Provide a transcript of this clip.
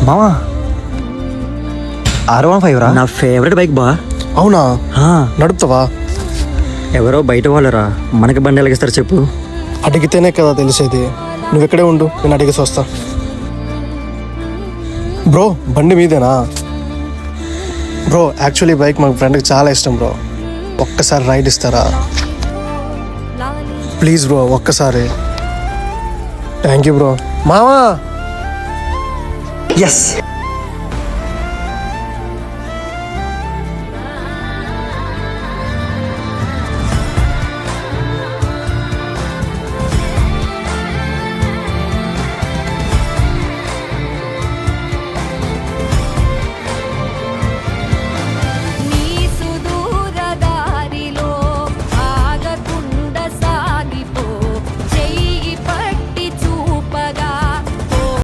మామా R15 రా, నా ఫేవరెట్ బైక్ బా. అవునా? ఆ, నడుపుతావా? ఎవరో బయట వాళ్ళరా, మనకి బండి ఎలాగిస్తారు చెప్పు? అడిగితేనే కదా తెలిసేది. నువ్వు ఎక్కడే ఉండు, నేను అడిగేసి వస్తా. బ్రో బండి మీదేనా? బ్రో యాక్చువల్లీ బైక్ మా ఫ్రెండ్కి చాలా ఇష్టం బ్రో. ఒక్కసారి రైడ్ ఇస్తారా ప్లీజ్ బ్రో, ఒక్కసారి. Thank you bro. మామా ఎస్